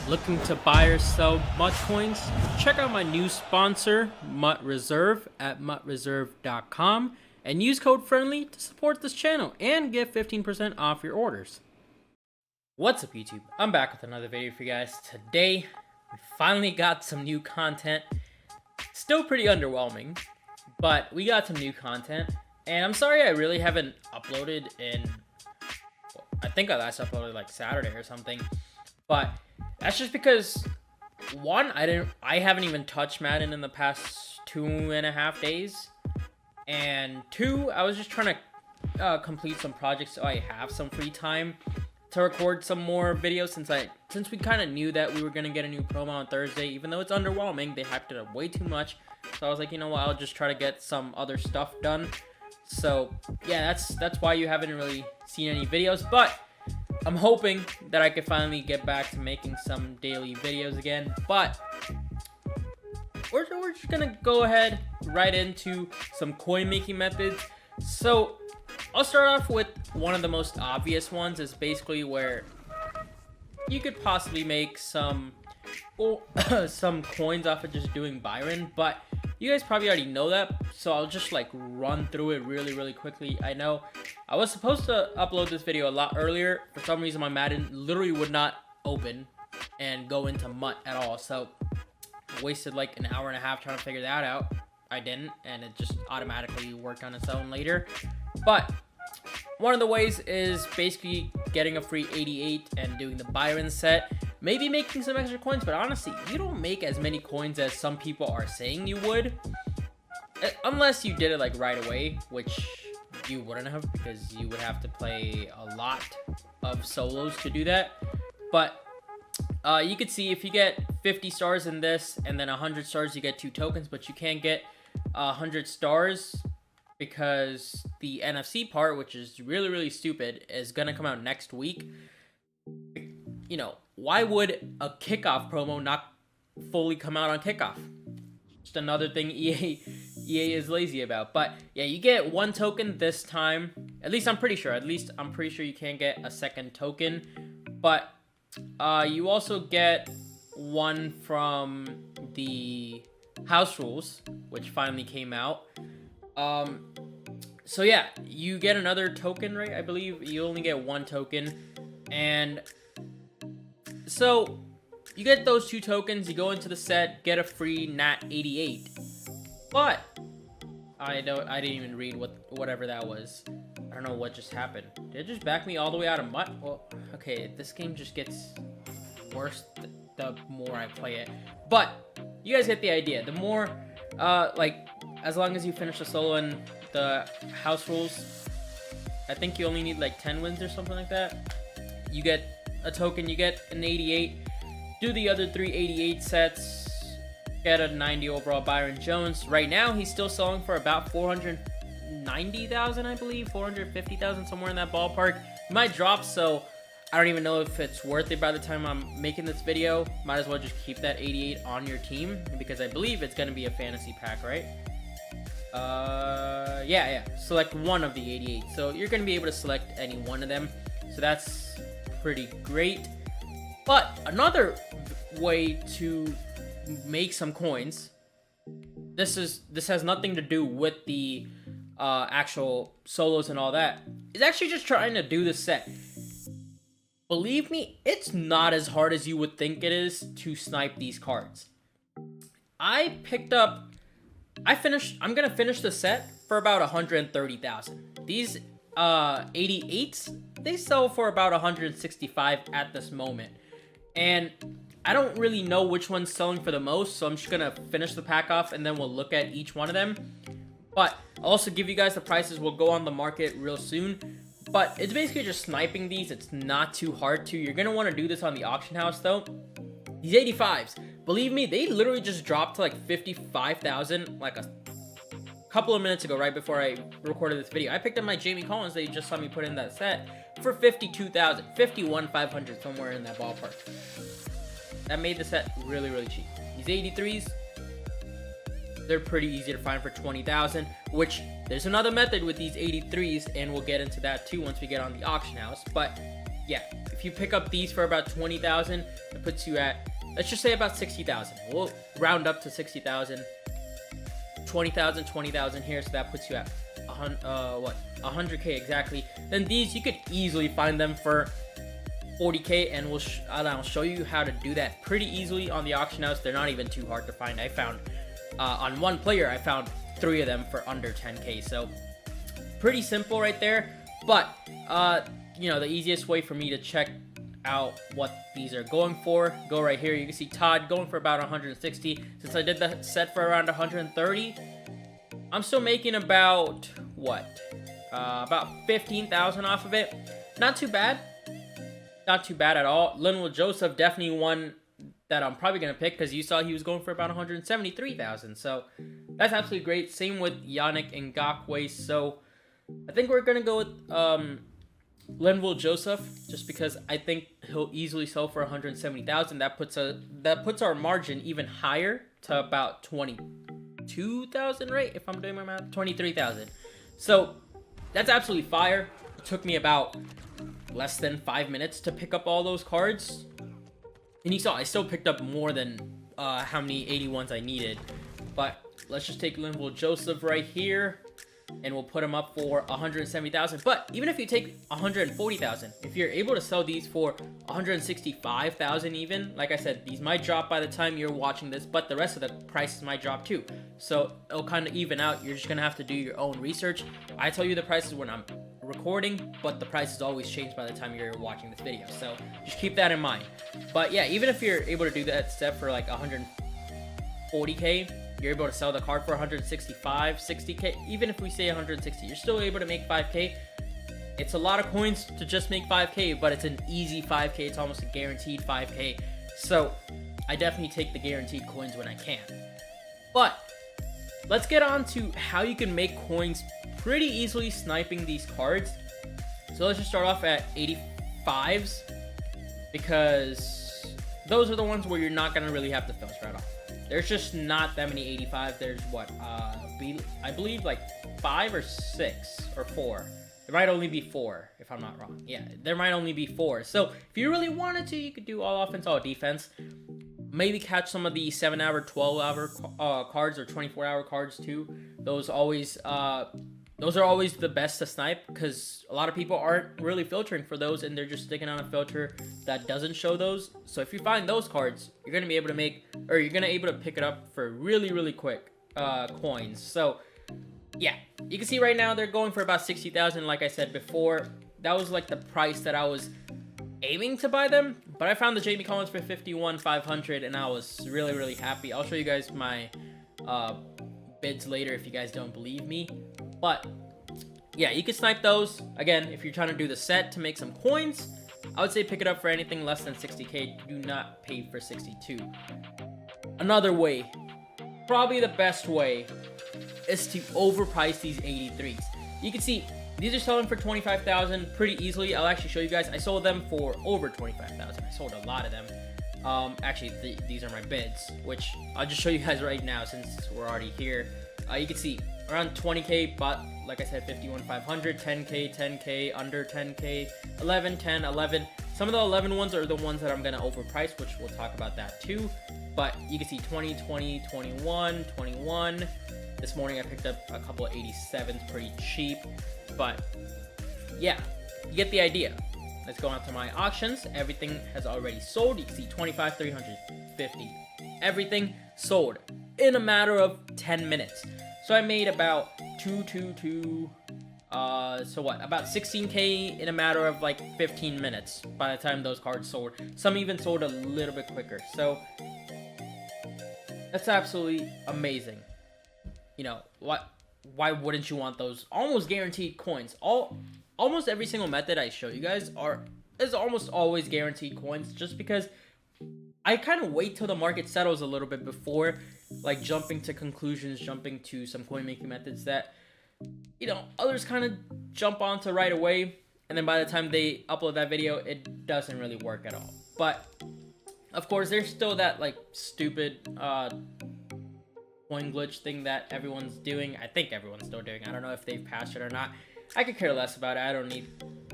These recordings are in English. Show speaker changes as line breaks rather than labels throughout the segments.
Looking to buy or sell MUT coins? Check out my new sponsor, MUT Reserve, at mutreserve.com and use code FRIENDLY to support this channel and get 15% off your orders. What's up, YouTube? I'm back with another video for you guys. Today, we finally got some new content. Still pretty underwhelming, but we got some new content. And I'm sorry I really haven't uploaded in, I think I last uploaded like Saturday or something. But that's just because, one, I haven't even touched Madden in the past 2.5 days. And two, I was just trying to complete some projects so I have some free time to record some more videos since we kind of knew that we were going to get a new promo on Thursday. Even though it's underwhelming, they hyped it up way too much. So I was like, you know what, I'll just try to get some other stuff done. So yeah, that's why you haven't really seen any videos, but I'm hoping that I could finally get back to making some daily videos again. But we're just gonna go ahead right into some coin making methods. So I'll start off with one of the most obvious ones, is basically where you could possibly make some some coins off of just doing Byron, but you guys probably already know that, so I'll just like run through it really quickly. I know I was supposed to upload this video a lot earlier. For some reason, my Madden literally would not open and go into MUT at all, so I wasted like an hour and a half trying to figure that out. I didn't, and it just automatically worked on its own later. But one of the ways is basically getting a free 88 and doing the Byron set. Maybe making some extra coins, but honestly, you don't make as many coins as some people are saying you would. Unless you did it like right away, which you wouldn't have, because you would have to play a lot of solos to do that. But you could see if you get 50 stars in this and then 100 stars, you get 2 tokens, but you can't get 100 stars because the NFC part, which is really stupid, is gonna come out next week. You know, why would a Kickoff promo not fully come out on Kickoff? Just another thing EA is lazy about. But yeah, you get 1 token this time. At least I'm pretty sure you can't get a second token. But you also get 1 from the house rules, which finally came out. So yeah, you get another token, right? I believe you only get 1 token. And so you get those 2 tokens, you go into the set, get a free Nat 88. But I didn't even read whatever that was. I don't know what just happened. Did it just back me all the way out of MUT? Well, okay, this game just gets worse the more I play it. But you guys get the idea. The more like, as long as you finish the solo and the house rules, I think you only need like 10 wins or something like that. You get a token, you get an 88, do the other 3 88 sets, get a 90 overall Byron Jones. Right now, he's still selling for about 490,000, I believe, 450,000, somewhere in that ballpark. It might drop, so I don't even know if it's worth it by the time I'm making this video. Might as well just keep that 88 on your team, because I believe it's going to be a fantasy pack, right? Yeah. Select one of the 88. So you're going to be able to select any one of them. So that's pretty great. But another way to make some coins, this has nothing to do with the actual solos and all that, is actually just trying to do the set. Believe me, it's not as hard as you would think it is to snipe these cards. I'm gonna finish the set for about 130,000. These 88s, they sell for about 165 at this moment, and I don't really know which one's selling for the most, so I'm just gonna finish the pack off and then we'll look at each one of them. But I'll also give you guys the prices. Will go on the market real soon, but it's basically just sniping these. It's not too hard to. You're gonna want to do this on the auction house though. These 85s, believe me, they literally just dropped to like 55,000 like a couple of minutes ago, right before I recorded this video. I picked up my Jamie Collins that you just saw me put in that set for 52,000, 51,500, somewhere in that ballpark. That made the set really cheap. These 83s, they're pretty easy to find for 20,000, which there's another method with these 83s, and we'll get into that too once we get on the auction house. But yeah, if you pick up these for about 20,000, it puts you at, let's just say about 60,000. We'll round up to 60,000. 20,000, 20,000 here, so that puts you at 100k exactly. Then these, you could easily find them for 40k, and I'll show you how to do that pretty easily on the auction house. They're not even too hard to find. I found on one player, I found 3 of them for under 10k, so pretty simple right there. But you know, the easiest way for me to check out what these are going for, go right here. You can see Todd going for about 160. Since I did the set for around 130, I'm still making about what, about 15,000 off of it. Not too bad, not too bad at all. Leonard Joseph, definitely one that I'm probably gonna pick, because you saw he was going for about 173,000, so that's absolutely great. Same with Yannick Ngakoue. So I think we're gonna go with Leonard Joseph, just because I think he'll easily sell for 170,000. That puts our margin even higher to about 22,000, right? If I'm doing my math, 23,000. So that's absolutely fire. It took me about less than 5 minutes to pick up all those cards, and you saw I still picked up more than how many 81s I needed. But let's just take Leonard Joseph right here, and we'll put them up for 170,000. But even if you take 140,000, if you're able to sell these for 165,000 even, like I said, these might drop by the time you're watching this, but the rest of the prices might drop too. So it'll kind of even out. You're just gonna have to do your own research. I tell you the prices when I'm recording, but the prices always change by the time you're watching this video. So just keep that in mind. But yeah, even if you're able to do that step for like 140k, you're able to sell the card for 165, 60k. Even if we say 160, you're still able to make 5k. It's a lot of coins to just make 5k, but it's an easy 5k. It's almost a guaranteed 5k. So I definitely take the guaranteed coins when I can. But let's get on to how you can make coins pretty easily sniping these cards. So let's just start off at 85s, because those are the ones where you're not gonna really have to filter at all. There's just not that many 85. There's what, I believe like 5 or 6 or 4. There might only be 4 if I'm not wrong. Yeah, there might only be 4. So if you really wanted to, you could do all offense, all defense. Maybe catch some of the 7-hour, 12-hour cards or 24-hour cards too. Those are always the best to snipe, because a lot of people aren't really filtering for those, and they're just sticking on a filter that doesn't show those. So if you find those cards, you're gonna be able to make, or you're gonna able to pick it up for really, really quick coins. So yeah, you can see right now they're going for about 60,000. Like I said before, that was like the price that I was aiming to buy them, but I found the Jamie Collins for 51,500, and I was really, really happy. I'll show you guys my bids later if you guys don't believe me. But yeah, you can snipe those. Again, if you're trying to do the set to make some coins, I would say pick it up for anything less than 60k. Do not pay for 62. Another way, probably the best way, is to overprice these 83s. You can see these are selling for 25,000 pretty easily. I'll actually show you guys. I sold them for over 25,000. I sold a lot of them. Actually, these are my bids, which I'll just show you guys right now since we're already here. You can see around 20k, but like I said, 51,500, 10k, 10k, under 10k, 11, 10, 11. Some of the 11 ones are the ones that I'm gonna overprice, which we'll talk about that too. But you can see 20, 20, 21, 21. This morning I picked up a couple of 87s pretty cheap. But yeah, you get the idea. Let's go on to my auctions. Everything has already sold. You can see 25, 350. Everything sold in a matter of 10 minutes. So I made about about 16k in a matter of like 15 minutes by the time those cards sold. Some even sold a little bit quicker. So that's absolutely amazing. You know, why wouldn't you want those almost guaranteed coins? Almost every single method I show you guys is almost always guaranteed coins, just because I kind of wait till the market settles a little bit before like jumping to conclusions, jumping to some coin making methods that, you know, others kind of jump onto right away, and then by the time they upload that video, it doesn't really work at all. But of course, there's still that like stupid coin glitch thing that everyone's doing. I think everyone's still doing. I don't know if they've patched it or not. I could care less about it. I don't need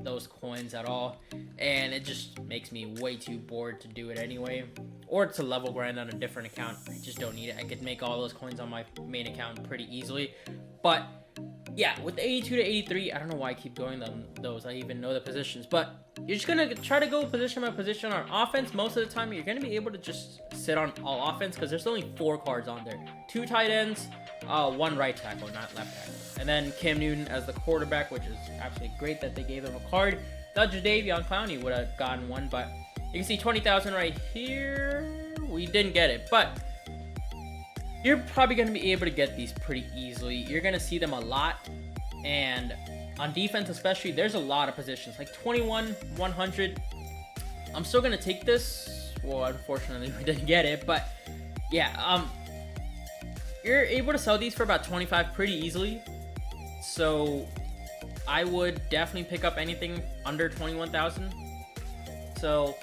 those coins at all, and it just makes me way too bored to do it anyway, or to level grind on a different account. I just don't need it. I could make all those coins on my main account pretty easily. But yeah, with 82 to 83, I don't know why I keep going those. I even know the positions, but you're just gonna try to go position by position on offense. Most of the time, you're gonna be able to just sit on all offense because there's only 4 cards on there: 2 tight ends, 1 right tackle, not left tackle, and then Cam Newton as the quarterback, which is absolutely great that they gave him a card. Thought Jadeveon Clowney would have gotten one, but you can see 20,000 right here. We didn't get it, but you're probably going to be able to get these pretty easily. You're going to see them a lot, and on defense especially, there's a lot of positions, like 21, 100. I'm still going to take this. Well, unfortunately, we didn't get it, but yeah, you're able to sell these for about 25 pretty easily, so I would definitely pick up anything under 21,000. So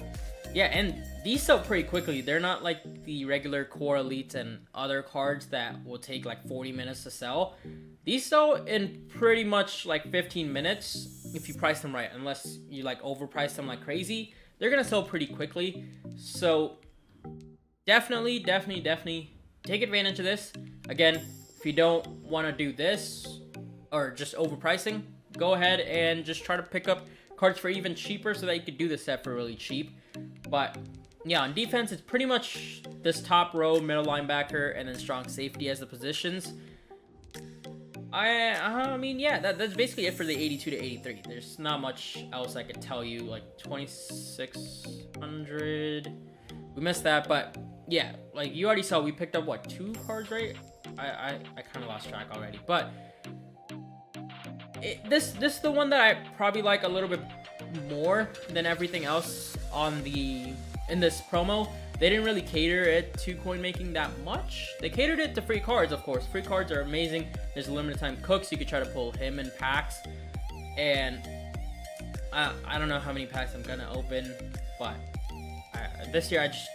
yeah, and these sell pretty quickly. They're not like the regular core elites and other cards that will take like 40 minutes to sell. These sell in pretty much like 15 minutes if you price them right, unless you like overprice them like crazy. They're gonna sell pretty quickly. So definitely take advantage of this. Again, if you don't want to do this or just overpricing, go ahead and just try to pick up cards for even cheaper so that you could do this set for really cheap. But yeah, on defense, it's pretty much this top row, middle linebacker, and then strong safety as the positions. I mean, yeah, that's basically it for the 82 to 83. There's not much else I could tell you. Like 2,600, we missed that, but yeah, like you already saw, we picked up what, 2 cards, right? I kind of lost track already, but this is the one that I probably like a little bit more than everything else in this promo. They didn't really cater it to coin making that much. They catered it to free cards, of course. Free cards are amazing. There's limited time Cooks. You could try to pull him in packs, and I don't know how many packs I'm gonna open, but this year I just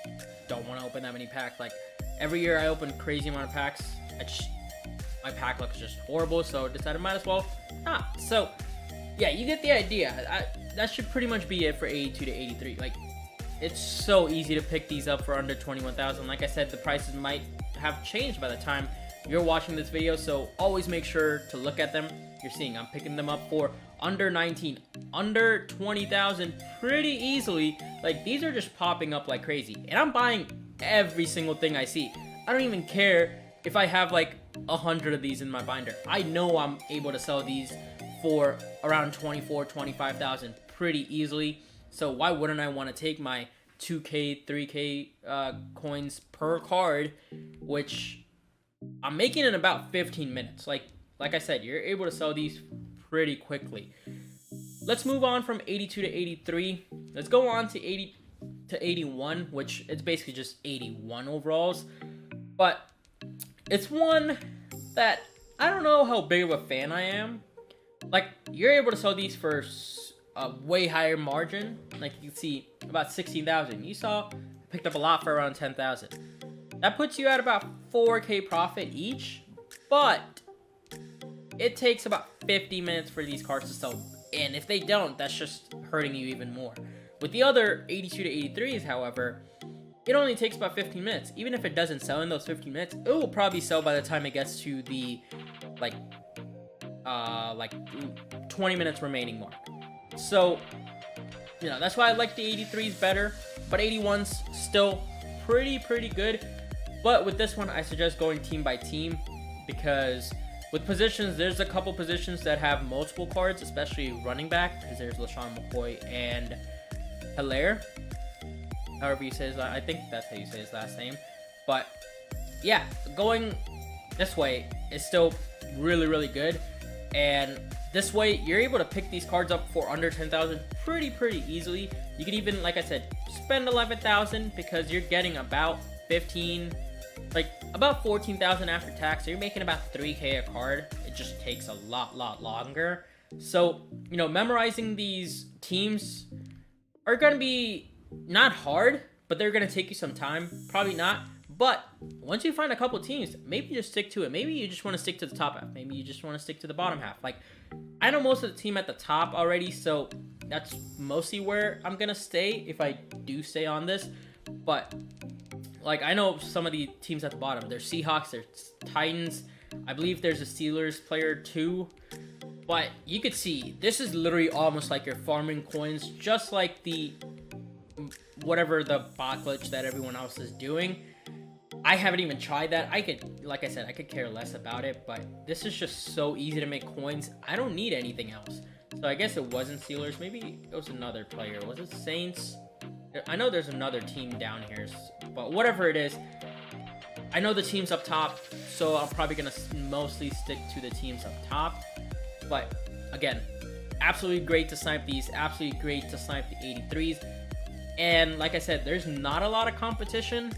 don't want to open that many packs. Like every year I open crazy amount of packs. My pack looks just horrible, so I decided might as well not. So yeah, you get the idea. That should pretty much be it for 82 to 83. Like, it's so easy to pick these up for under 21,000. Like I said, the prices might have changed by the time you're watching this video, so always make sure to look at them. You're seeing I'm picking them up for under 19, under 20,000 pretty easily. Like, these are just popping up like crazy, and I'm buying every single thing I see. I don't even care if I have like 100 of these in my binder. I know I'm able to sell these for around 24, 25,000 pretty easily. So why wouldn't I want to take my 2K, 3K coins per card, which I'm making in about 15 minutes. Like I said, you're able to sell these pretty quickly. Let's move on from 82 to 83. Let's go on to 80 to 81, which it's basically just 81 overalls. But it's one that I don't know how big of a fan I am. Like, you're able to sell these for a way higher margin. Like, you can see about 16,000. You saw I picked up a lot for around 10,000. That puts you at about 4K profit each, but it takes about 50 minutes for these cards to sell. And if they don't, that's just hurting you even more. With the other 82 to 83s, however, it only takes about 15 minutes. Even if it doesn't sell in those 15 minutes, it will probably sell by the time it gets to the like 20 minutes remaining mark. So, you know, that's why I like the 83s better, but 81's still pretty good. But with this one, I suggest going team by team, because with positions, there's a couple positions that have multiple cards, especially running back, because there's LaShawn McCoy and Hilaire. However you say his last, I think that's how you say his last name. But yeah, going this way is still really good. And this way, you're able to pick these cards up for under 10,000 pretty easily. You can even, like I said, spend 11,000 because you're getting about 14,000 after tax. So you're making about 3K a card. It just takes a lot longer. So, you know, memorizing these teams are going to be not hard, but they're going to take you some time. Probably not. But once you find a couple teams, maybe just stick to it. Maybe you just want to stick to the top half. Maybe you just want to stick to the bottom half. Like, I know most of the team at the top already, so that's mostly where I'm gonna stay if I do stay on this. But like, I know some of the teams at the bottom. There's Seahawks, there's Titans. I believe there's a Steelers player too. But you could see this is literally almost like you're farming coins, just like the whatever the bot glitch that everyone else is doing. I haven't even tried that. I could, like I said, I could care less about it, but this is just so easy to make coins. I don't need anything else. So I guess it wasn't Steelers. Maybe it was another player. Was it Saints? I know there's another team down here, but whatever it is, I know the team's up top, so I'm probably going to mostly stick to the teams up top. But again, absolutely great to snipe these, absolutely great to snipe the 83s. And like I said, there's not a lot of competition,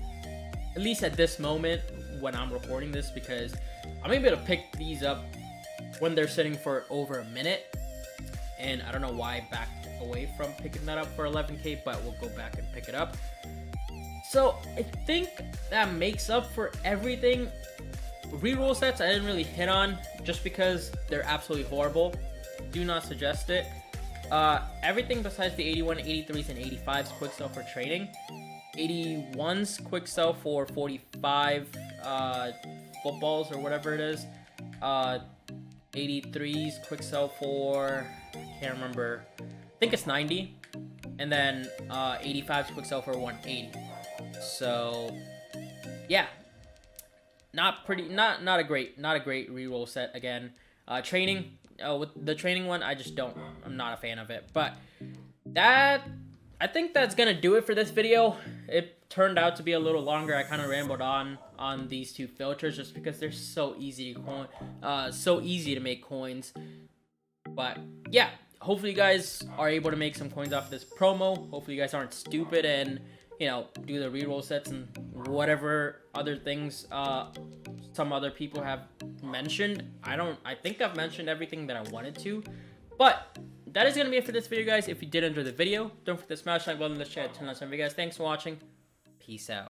at least at this moment when I'm recording this, because I'm able to pick these up when they're sitting for over a minute. And I don't know why I backed away from picking that up for 11k, but we'll go back and pick it up. So I think that makes up for everything. Reroll sets I didn't really hit on just because they're absolutely horrible. Do not suggest it. Everything besides the 81, 83s, and 85s quick sell for trading. 81s quick sell for 45 footballs or whatever it is. 83s quick sell for, I can't remember, I think it's 90. And then 85s quick sell for 180. So yeah, not a great reroll set again. Training, with the training one, I'm not a fan of it. But I think that's gonna do it for this video. It turned out to be a little longer. I kind of rambled on these two filters just because they're so easy to make coins. But yeah, hopefully you guys are able to make some coins off of this promo. Hopefully you guys aren't stupid and, you know, do the reroll sets and whatever other things some other people have mentioned. I think I've mentioned everything that I wanted to. But that is going to be it for this video, guys. If you did enjoy the video, don't forget to smash that like button in the chat. Turn on some of you guys. Thanks for watching. Peace out.